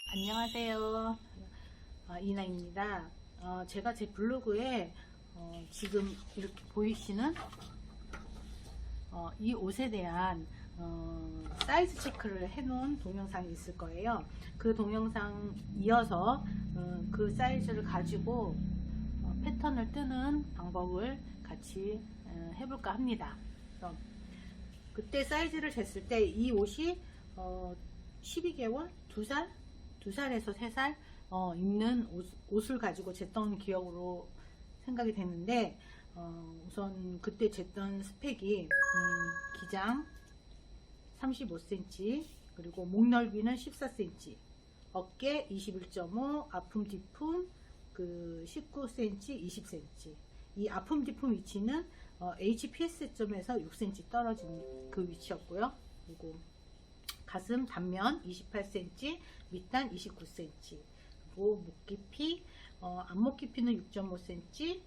안녕하세요. 이나입니다. 제가 제 블로그에 지금 이렇게 보이시는 이 옷에 대한 사이즈 체크를 해놓은 동영상이 있을 거예요. 그 동영상 이어서 그 사이즈를 가지고 패턴을 뜨는 방법을 같이 해볼까 합니다. 그때 사이즈를 쟀을 때 이 옷이 12개월? 2살? 2살에서 3살 입는 옷을 가지고 쟀던 기억으로 생각이 되는데, 우선 그때 쟀던 스펙이 기장 35cm, 그리고 목 넓이는 14cm, 어깨 21.5, 아픔 뒤품 19cm, 20cm. 이 아픔 뒤품 위치는 HPS점에서 6cm 떨어진 그 위치였고요. 그리고 가슴 단면 28cm, 밑단 29cm, 그리고 목 깊이, 앞목 깊이는 6.5cm,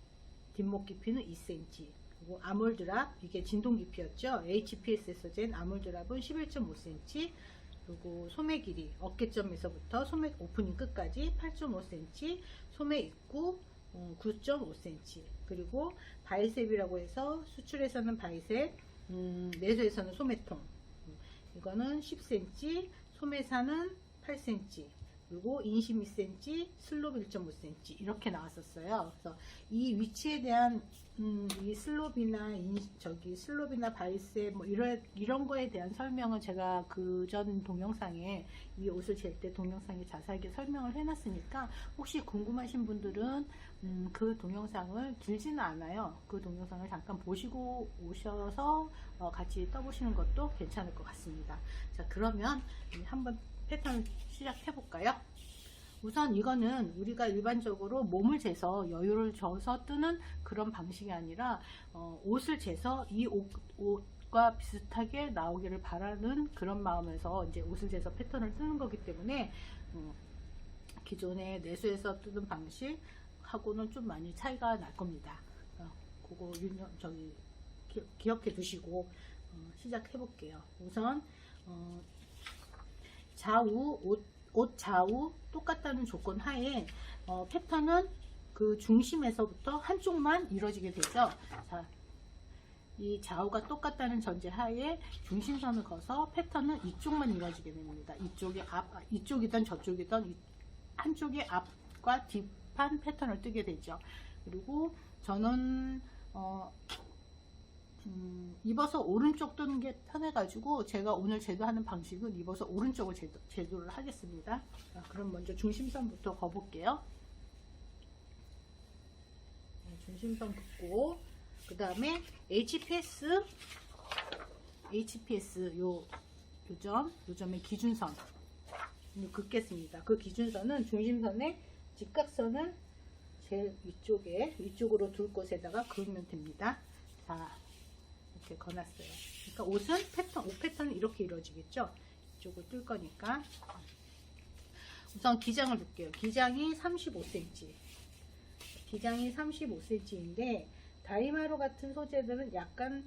뒷목 깊이는 2cm, 그리고 아몰드랍, 이게 진동 깊이였죠. HPS에서 잰 아몰드랍은 11.5cm, 그리고 소매 길이, 어깨점에서부터 소매 오프닝 끝까지 8.5cm, 소매 입구 9.5cm, 그리고 바이셉이라고 해서 수출에서는 바이셉, 내수에서는 소매통, 이거는 10cm, 소매사는 8cm, 그리고 인심 2cm, 슬롭 1.5cm 이렇게 나왔었어요. 그래서 이 위치에 대한 이 슬롭이나 슬롭이나 바이셉 뭐 이런 거에 대한 설명은 제가 그전 동영상에, 이 옷을 잴 때 동영상에 자세하게 설명을 해놨으니까 혹시 궁금하신 분들은 그 동영상을, 길지는 않아요. 그 동영상을 잠깐 보시고 오셔서 같이 떠보시는 것도 괜찮을 것 같습니다. 자, 그러면 한번 패턴을 시작해 볼까요? 우선 이거는 우리가 일반적으로 몸을 재서 여유를 줘서 뜨는 그런 방식이 아니라 옷을 재서 이 옷과 비슷하게 나오기를 바라는 그런 마음에서 이제 옷을 재서 패턴을 뜨는 거기 때문에 기존의 내수에서 뜨는 방식하고는 좀 많이 차이가 날 겁니다. 그거 기억해 두시고 시작해 볼게요. 우선 옷 좌우 똑같다는 조건 하에 패턴은 그 중심에서부터 한쪽만 이루어지게 되죠. 자, 이 좌우가 똑같다는 전제 하에 중심선을 그어서 패턴은 이쪽만 이루어지게 됩니다. 이쪽이든 저쪽이든 한쪽의 앞과 뒷판 패턴을 뜨게 되죠. 그리고 저는 입어서 오른쪽 뜨는 게 편해가지고 제가 오늘 제도하는 방식은 입어서 오른쪽을 제도를 하겠습니다. 자, 그럼 먼저 중심선부터 거볼게요. 중심선 긋고, 그 다음에 HPS 요점의 기준선 긋겠습니다. 그 기준선은 중심선의 직각선을 제일 위쪽으로 둘 곳에다가 그으면 됩니다. 자, 이렇게 거놨어요. 그러니까 옷 패턴은 이렇게 이루어지겠죠. 이쪽을 뜰 거니까. 우선 기장을 볼게요. 기장이 35cm. 기장이 35cm인데 다이마로 같은 소재들은 약간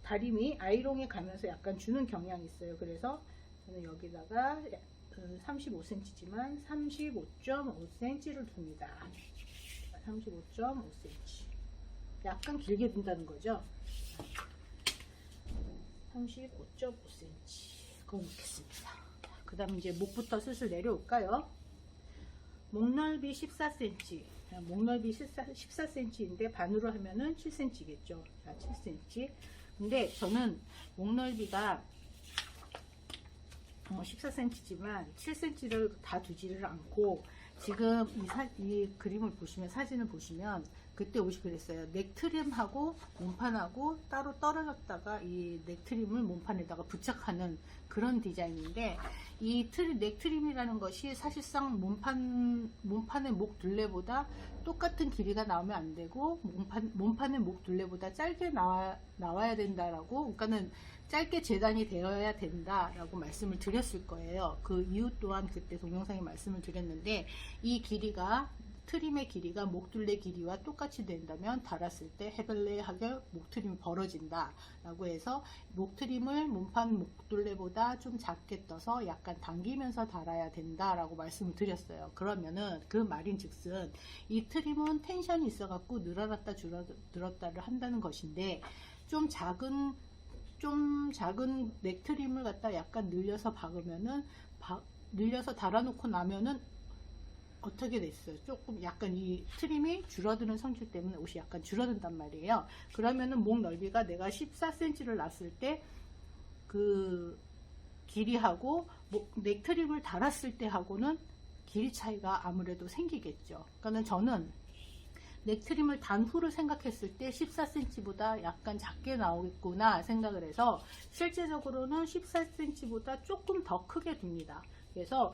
다림이 아이롱에 가면서 약간 주는 경향이 있어요. 그래서 저는 여기다가 35cm지만 35.5cm를 둡니다. 35.5cm. 약간 길게 둔다는 거죠. 35.5cm 그거 놓겠습니다. 그 다음 이제 목부터 슬슬 내려올까요? 목 넓이 14cm, 목 넓이 14cm인데 반으로 하면은 7cm겠죠. 자, 7cm. 근데 저는 목 넓이가 14cm지만 7cm를 다 두지를 않고, 지금 이 그림을 보시면, 사진을 보시면 그때 옷이 그랬어요. 넥트림하고 몸판하고 따로 떨어졌다가 이 넥트림을 몸판에다가 부착하는 그런 디자인인데, 이 넥트림이라는 것이 사실상 몸판의 목 둘레보다 똑같은 길이가 나오면 안 되고, 몸판의 목 둘레보다 짧게 나와야 된다라고, 그러니까는 짧게 재단이 되어야 된다라고 말씀을 드렸을 거예요. 그 이유 또한 그때 동영상에 말씀을 드렸는데, 이 길이가 트림의 길이가 목둘레 길이와 똑같이 된다면 달았을 때 헤벨레하게 목트림이 벌어진다 라고 해서 목트림을 몸판 목둘레보다 좀 작게 떠서 약간 당기면서 달아야 된다 라고 말씀을 드렸어요. 그러면은 그 말인즉슨 이 트림은 텐션이 있어 갖고 늘어났다 줄었다를 한다는 것인데 좀 작은 넥트림을 갖다 약간 늘려서 박으면은 늘려서 달아놓고 나면은 어떻게 됐어요? 조금 약간 이 트림이 줄어드는 성질 때문에 옷이 약간 줄어든단 말이에요. 그러면은 목 넓이가 내가 14cm를 놨을 때 그 길이하고 넥트림을 달았을 때 하고는 길이 차이가 아무래도 생기겠죠. 그러니까 저는 넥트림을 단 후를 생각했을 때 14cm보다 약간 작게 나오겠구나 생각을 해서 실제적으로는 14cm보다 조금 더 크게 둡니다. 그래서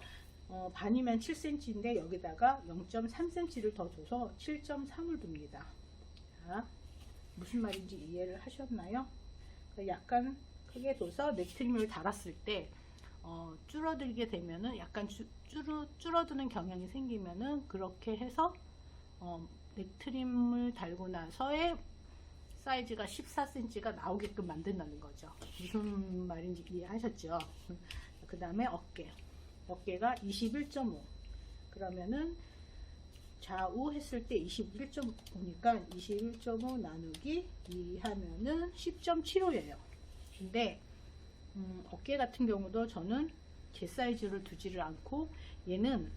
반이면 7cm인데 여기다가 0.3cm를 더 줘서 7.3을 둡니다. 자, 무슨 말인지 이해를 하셨나요? 약간 크게 둬서 넥트림을 달았을 때 줄어들게 되면은 약간 줄어드는 경향이 생기면은 그렇게 해서 넥트림을 달고 나서의 사이즈가 14cm가 나오게끔 만든다는 거죠. 무슨 말인지 이해하셨죠? 그 다음에 어깨가 21.5 그러면은 좌우 했을 때 21.5니까 21.5 나누기 2 하면은 10.75예요. 근데 어깨 같은 경우도 저는 제 사이즈를 두지를 않고 얘는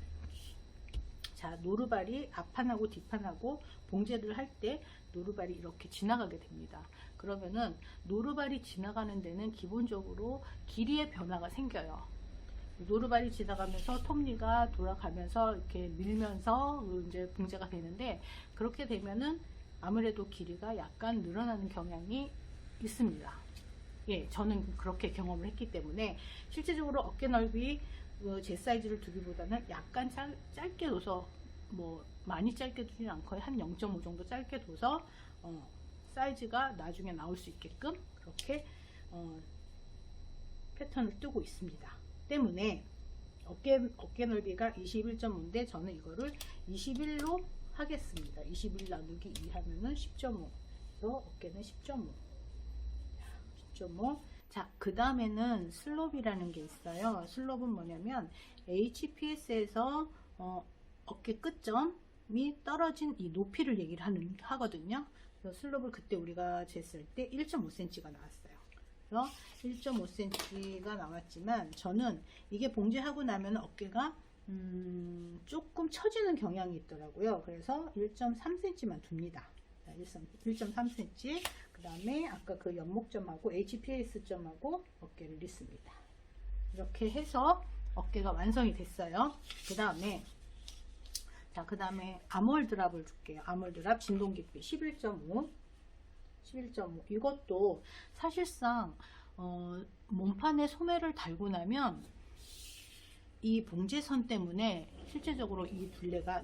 자 노루발이 앞판하고 뒷판하고 봉제를 할 때 노루발이 이렇게 지나가게 됩니다. 그러면은 노루발이 지나가는 데는 기본적으로 길이의 변화가 생겨요. 노루발이 지나가면서 톱니가 돌아가면서 이렇게 밀면서 이제 봉제가 되는데 그렇게 되면은 아무래도 길이가 약간 늘어나는 경향이 있습니다. 예, 저는 그렇게 경험을 했기 때문에 실제적으로 어깨 넓이 제 사이즈를 두기보다는 약간 짧게 둬서 뭐 많이 짧게 두진 않고 한 0.5 정도 짧게 둬서 사이즈가 나중에 나올 수 있게끔 그렇게 패턴을 뜨고 있습니다. 때문에 어깨 넓이가 21.5인데 저는 이거를 21로 하겠습니다. 21 나누기 2 하면은 10.5. 그래서 어깨는 10.5. 10.5. 자, 그 다음에는 슬롭이라는 게 있어요. 슬롭은 뭐냐면 HPS에서 어깨 끝점이 떨어진 이 높이를 얘기를 하거든요. 그래서 슬롭을 그때 우리가 쟀을 때 1.5cm가 나왔어요. 그래서 1.5cm가 나왔지만 저는 이게 봉제하고 나면 어깨가 조금 처지는 경향이 있더라고요. 그래서 1.3cm만 둡니다. 1.3cm 그 다음에 아까 그 연목점하고 HPS점하고 어깨를 넣습니다. 이렇게 해서 어깨가 완성이 됐어요. 그 다음에 그 다음에 아몰드랍을 줄게요. 아몰드랍 진동 깊이 11.5 이것도 사실상 몸판에 소매를 달고 나면 이 봉제선 때문에 실제적으로 이 둘레가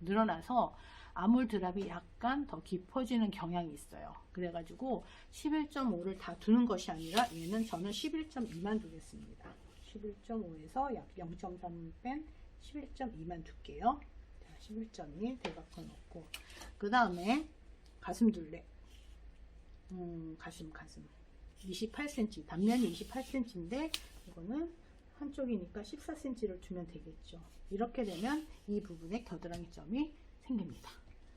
늘어나서 아몰드랍이 약간 더 깊어지는 경향이 있어요. 그래가지고 11.5를 다 두는 것이 아니라 얘는 저는 11.2만 두겠습니다. 11.5에서 약 0.3 뺀 11.2만 둘게요. 11.2 대각선 넣고 그 다음에 가슴 둘레 가슴 28cm 단면이 28cm인데 이거는 한쪽이니까 14cm를 두면 되겠죠. 이렇게 되면 이 부분에 겨드랑이 점이 생깁니다.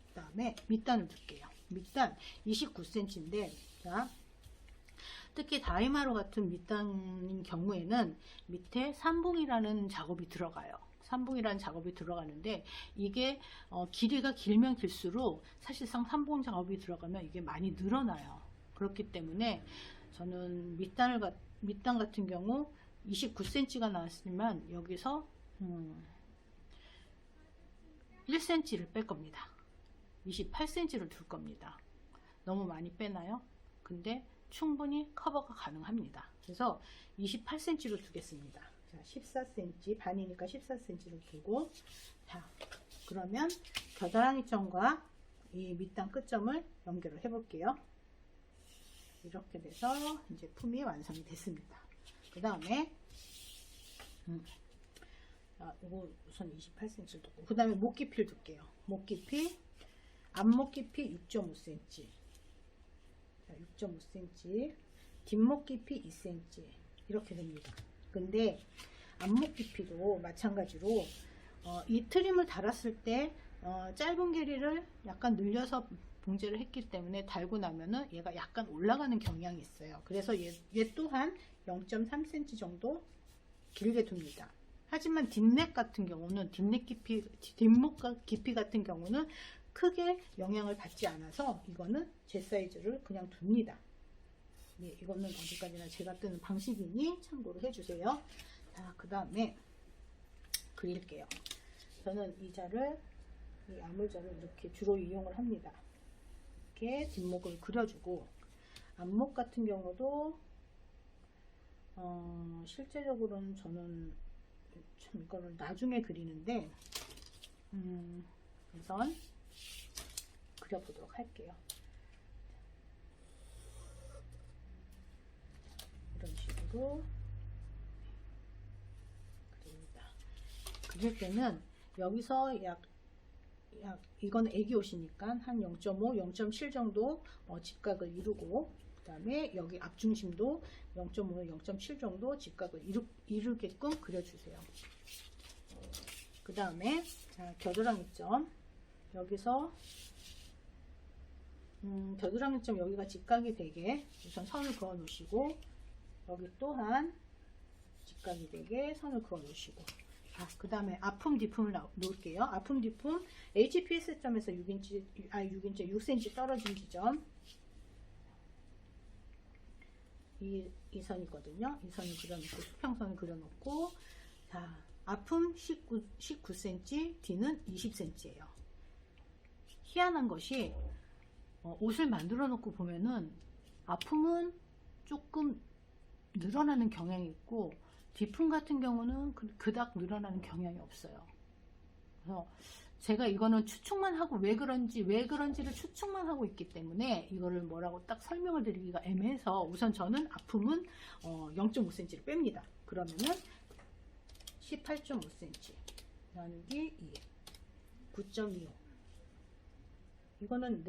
그 다음에 밑단을 둘게요. 밑단 29cm인데 자 특히 다이마로 같은 밑단인 경우에는 밑에 삼봉이라는 작업이 들어가요. 삼봉이라는 작업이 들어가는데 이게 길이가 길면 길수록 사실상 삼봉 작업이 들어가면 이게 많이 늘어나요. 그렇기 때문에 저는 밑단 같은 경우 29cm가 나왔지만 여기서 1cm를 뺄 겁니다. 28cm를 둘 겁니다. 너무 많이 빼나요? 근데 충분히 커버가 가능합니다. 그래서 28cm로 두겠습니다. 자, 14cm 반이니까 14cm를 두고 자 그러면 겨드랑이 점과 이 밑단 끝점을 연결을 해 볼게요. 이렇게 돼서 이제 품이 완성이 됐습니다. 그 다음에 자, 이거 우선 28cm를 두고, 그 다음에 목 깊이를 둘게요. 목 깊이, 앞목 깊이 6.5cm, 자, 6.5cm, 뒷목 깊이 2cm, 이렇게 됩니다. 근데 앞목 깊이도 마찬가지로 이 트림을 달았을 때 짧은 길이를 약간 늘려서 봉제를 했기 때문에 달고 나면은 얘가 약간 올라가는 경향이 있어요. 그래서 얘 또한 0.3cm 정도 길게 둡니다. 하지만 뒷넥 같은 경우는 뒷목 깊이 같은 경우는 크게 영향을 받지 않아서 이거는 제 사이즈를 그냥 둡니다. 네, 이거는 어디까지나 제가 뜨는 방식이니 참고를 해주세요. 자, 그 다음에 그릴게요. 저는 이 자를, 이 아물자를 이렇게 주로 이용을 합니다. 이렇게 뒷목을 그려주고, 앞목 같은 경우도 실제적으로는 저는 참 이거를 나중에 그리는데 우선 그려보도록 할게요. 이런 식으로 그립니다. 그릴 때는 여기서 이건 애기 옷이니까 한 0.5, 0.7 정도 직각을 이루고, 그 다음에 여기 앞중심도 0.5, 0.7 정도 직각을 이루게끔 그려주세요. 그 다음에 겨드랑이점, 여기서 겨드랑이점 여기가 직각이 되게 우선 선을 그어 놓으시고, 여기 또한 직각이 되게 선을 그어 놓으시고, 그 다음에 아품 뒤품을 놓을게요. 아품 뒤품 HPS 점에서 6cm 떨어진 지점, 이 선이거든요. 이 선을 그려놓고, 수평선을 그려놓고, 자, 아품 19cm, 뒤는 20cm예요. 희한한 것이 옷을 만들어 놓고 보면은 아품은 조금 늘어나는 경향이 있고, 뒤품 같은 경우는 그닥 늘어나는 경향이 없어요. 그래서 제가 이거는 추측만 하고 왜 그런지를 추측만 하고 있기 때문에 이거를 뭐라고 딱 설명을 드리기가 애매해서, 우선 저는 아품은 0.5cm를 뺍니다. 그러면은 18.5cm 나누기 2, 9.25. 이거는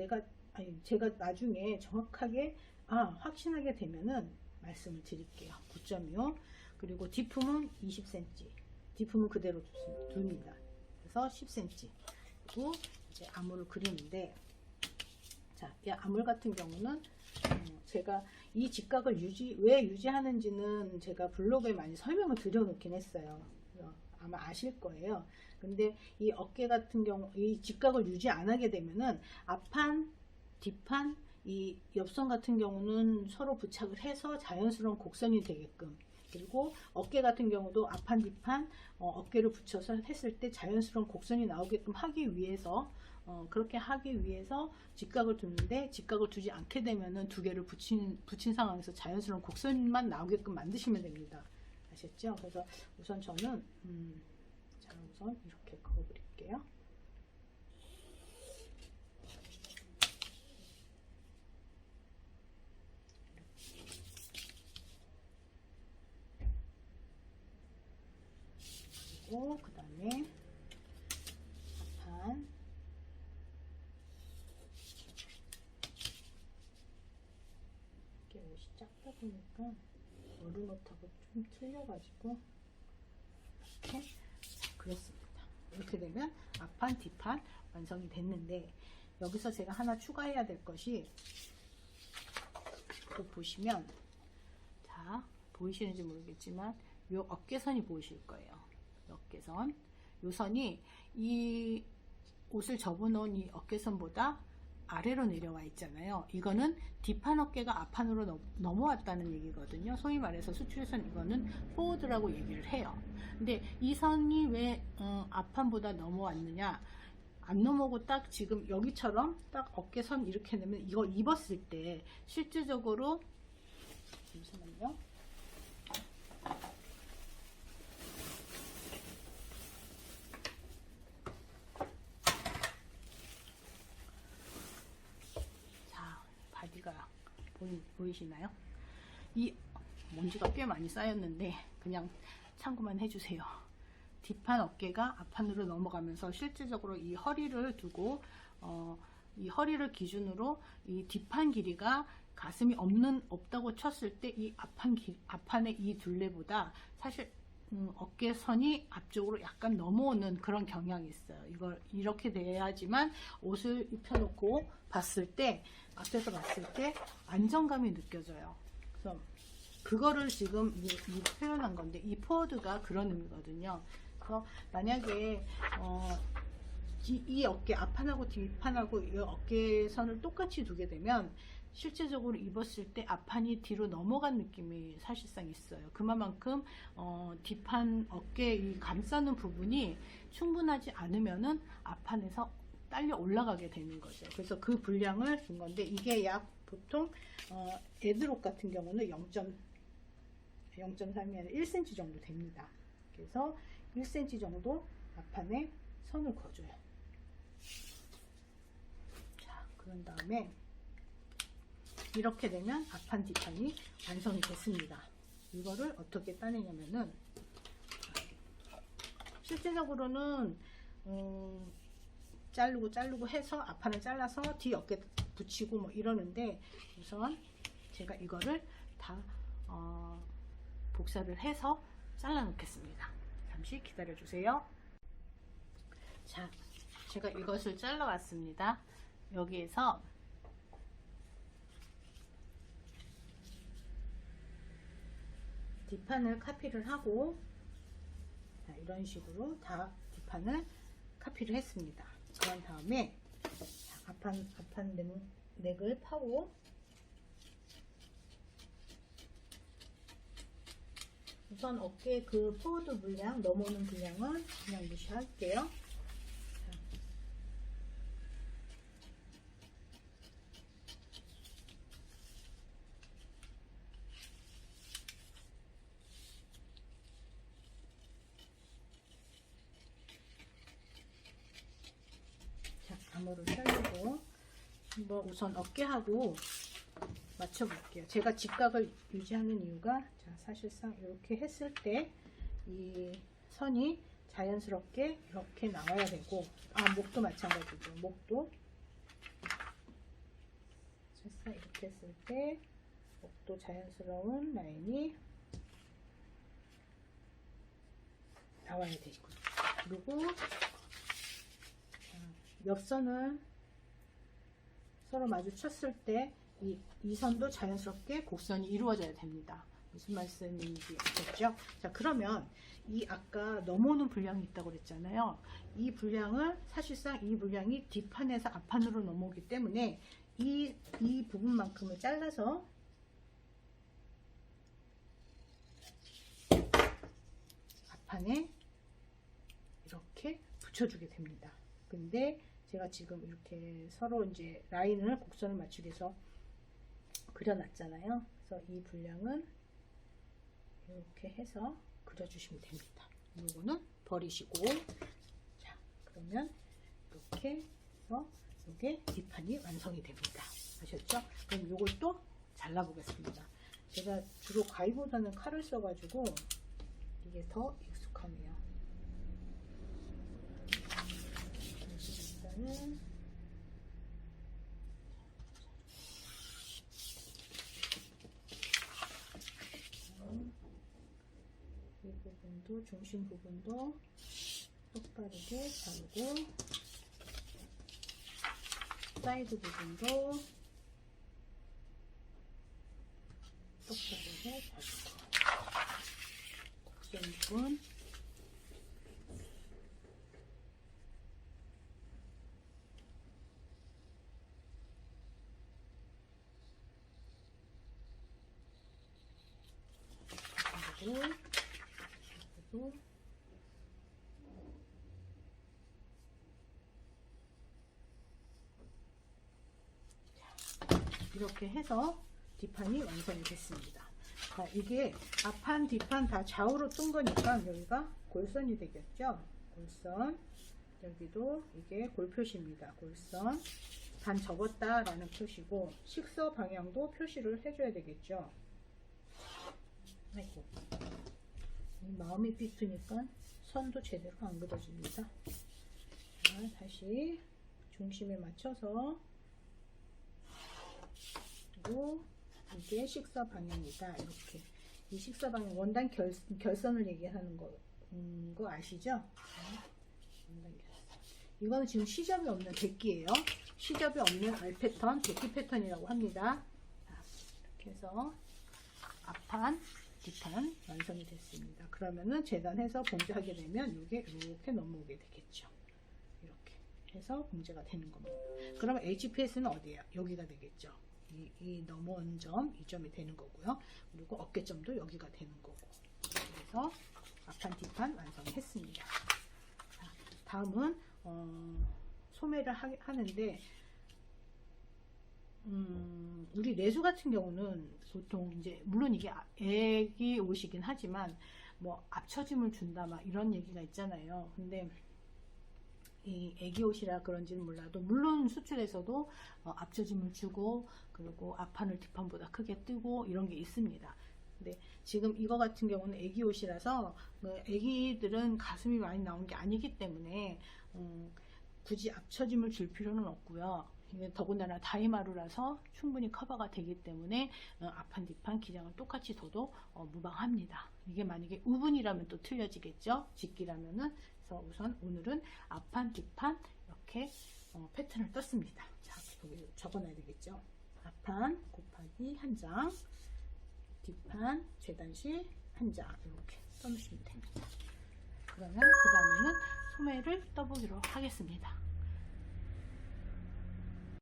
제가 나중에 정확하게 확신하게 되면은 말씀을 드릴게요. 9.25. 그리고 뒤품은 20cm, 뒤품은 그대로 둡니다. 그래서 10cm. 그리고 이제 아물을 그리는데, 자, 이 아물 같은 경우는 제가 이 직각을 왜 유지하는지는 제가 블로그에 많이 설명을 드려놓긴 했어요. 아마 아실 거예요. 근데 이 어깨 같은 경우, 이 직각을 유지 안 하게 되면은 앞판, 뒷판, 이 옆선 같은 경우는 서로 부착을 해서 자연스러운 곡선이 되게끔, 그리고 어깨 같은 경우도 앞판, 뒷판, 어깨를 붙여서 했을 때 자연스러운 곡선이 나오게끔 하기 위해서, 그렇게 하기 위해서 직각을 두는데, 직각을 두지 않게 되면은 두 개를 붙인 상황에서 자연스러운 곡선만 나오게끔 만드시면 됩니다. 아셨죠? 그래서 우선 저는 자, 우선 이렇게 그어드릴게요. 그리고 그 다음에 앞판, 이렇게 옷이 작다 보니까 어른옷하고 좀 틀려가지고 이렇게 그렸습니다. 이렇게 되면 앞판, 뒷판 완성이 됐는데, 여기서 제가 하나 추가해야 될 것이, 또 보시면, 자, 보이시는지 모르겠지만 요 어깨선이 보이실 거예요. 어깨선, 요 선이 이 옷을 접어놓은 이 어깨선보다 아래로 내려와 있잖아요. 이거는 뒷판 어깨가 앞판으로 넘어왔다는 얘기거든요. 소위 말해서 수출선, 이거는 포워드라고 얘기를 해요. 근데 이 선이 왜 앞판보다 넘어왔느냐, 안 넘어오고 딱 지금 여기처럼 딱 어깨선 이렇게 되면, 이거 입었을 때 실질적으로, 잠시만요. 바디가 보이시나요? 이 먼지가 꽤 많이 쌓였는데 그냥 참고만 해주세요. 뒷판 어깨가 앞판으로 넘어가면서 실질적으로 이 허리를 두고 이 허리를 기준으로 이 뒷판 길이가 가슴이 없다고 쳤을 때 이 앞판의 이 둘레보다 사실 어깨선이 앞쪽으로 약간 넘어오는 그런 경향이 있어요. 이걸 이렇게 돼야지만 옷을 입혀놓고 봤을 때, 앞에서 봤을 때 안정감이 느껴져요. 그래서 그거를 지금 이 표현한 건데, 이 포워드가 그런 의미거든요. 그래서 만약에 이 어깨 앞판하고 뒷판하고 이 어깨선을 똑같이 두게 되면 실제적으로 입었을 때 앞판이 뒤로 넘어간 느낌이 사실상 있어요. 그만큼 뒷판 어깨 이 감싸는 부분이 충분하지 않으면은 앞판에서 딸려 올라가게 되는 거죠. 그래서 그 분량을 준 건데, 이게 약 보통 에드록 같은 경우는 0.3이 아니라 1cm 정도 됩니다. 그래서 1cm 정도 앞판에 선을 그어줘요. 자, 그런 다음에 이렇게 되면 앞판 뒷판이 완성이 됐습니다. 이거를 어떻게 따내냐면은, 실제적으로는 자르고 해서 앞판을 잘라서 뒤 어깨 붙이고 뭐 이러는데, 우선 제가 이거를 다 복사를 해서 잘라 놓겠습니다. 잠시 기다려 주세요. 자, 제가 이것을 잘라 왔습니다. 여기에서 뒷판을 카피를 하고, 자, 이런 식으로 다 뒷판을 카피를 했습니다. 그런 다음에 앞판 넥을 파고, 우선 어깨 그 포워드 물량, 넘어오는 분량은 그냥 무시할게요. 암호를 살리고 한번 우선 어깨하고 맞춰 볼게요. 제가 직각을 유지하는 이유가, 자, 사실상 이렇게 했을 때 이 선이 자연스럽게 이렇게 나와야 되고, 목도 마찬가지죠. 목도 사실상 이렇게 했을 때 목도 자연스러운 라인이 나와야 되고, 그리고 옆선을 서로 마주쳤을 때 이 선도 자연스럽게 곡선이 이루어져야 됩니다. 무슨 말씀인지 아셨죠? 자, 그러면 이 아까 넘어오는 분량이 있다고 그랬잖아요. 이 분량을, 사실상 이 분량이 뒷판에서 앞판으로 넘어오기 때문에 이 부분만큼을 잘라서 앞판에 이렇게 붙여주게 됩니다. 근데 제가 지금 이렇게 서로 이제 라인을, 곡선을 맞추기 위해서 그려놨잖아요. 그래서 이 분량은 이렇게 해서 그려주시면 됩니다. 이거는 버리시고, 자, 그러면 이렇게 해서 이게 뒷판이 완성이 됩니다. 아셨죠? 그럼 이걸 또 잘라보겠습니다. 제가 주로 가위보다는 칼을 써가지고 이게 더 익숙하네요. 일단은 이 부분도, 중심 부분도 똑바르게 자르고, 사이드 부분도 똑바르게 자르고, 곡선 부분 그리고 이렇게 해서 뒷판이 완성이 됐습니다. 자, 이게 앞판 뒷판 다 좌우로 뜬 거니까 여기가 골선이 되겠죠. 골선, 여기도 이게 골 표시입니다. 골선, 반 접었다 라는 표시고, 식서 방향도 표시를 해줘야 되겠죠. 아이고, 마음이 삐뚤니까 선도 제대로 안 그려집니다. 자, 다시 중심에 맞춰서, 그리고 이게 식사 방향이다. 이렇게 이 식사 방향 원단 결선을 얘기하는 거 아시죠? 원단 결선. 이거는 지금 시접이 없는 백기예요. 시접이 없는 알 패턴, 백기 패턴이라고 합니다. 자, 이렇게 해서 앞판, 뒷판 완성이 됐습니다. 그러면은 재단해서 봉제하게 되면 이게 이렇게 넘어오게 되겠죠. 이렇게 해서 봉제가 되는 겁니다. 그러면 HPS는 어디예요? 여기가 되겠죠. 이 넘어온 점, 이 점이 되는 거고요. 그리고 어깨점도 여기가 되는 거고. 그래서 앞판, 뒷판 완성했습니다. 자, 다음은 소매를 하는데, 우리 내수 같은 경우는 보통 이제 물론 이게 애기 옷이긴 하지만 뭐 앞처짐을 준다 막 이런 얘기가 있잖아요. 근데 이 애기 옷이라 그런지는 몰라도 물론 수출에서도 앞처짐을 주고 그리고 앞판을 뒷판보다 크게 뜨고 이런 게 있습니다. 근데 지금 이거 같은 경우는 애기 옷이라서 애기들은 가슴이 많이 나온 게 아니기 때문에 굳이 앞처짐을 줄 필요는 없고요. 이게 더군다나 다이마루라서 충분히 커버가 되기 때문에 앞판 뒷판 기장을 똑같이 둬도 무방합니다. 이게 만약에 우분이라면 또 틀려지겠죠. 직기라면은. 그래서 우선 오늘은 앞판 뒷판 이렇게 패턴을 떴습니다. 자, 여기 적어놔야 되겠죠. 앞판 곱하기 한 장, 뒷판 재단실 한 장 이렇게 써주시면 됩니다. 그러면 그 다음에는 소매를 떠보기로 하겠습니다.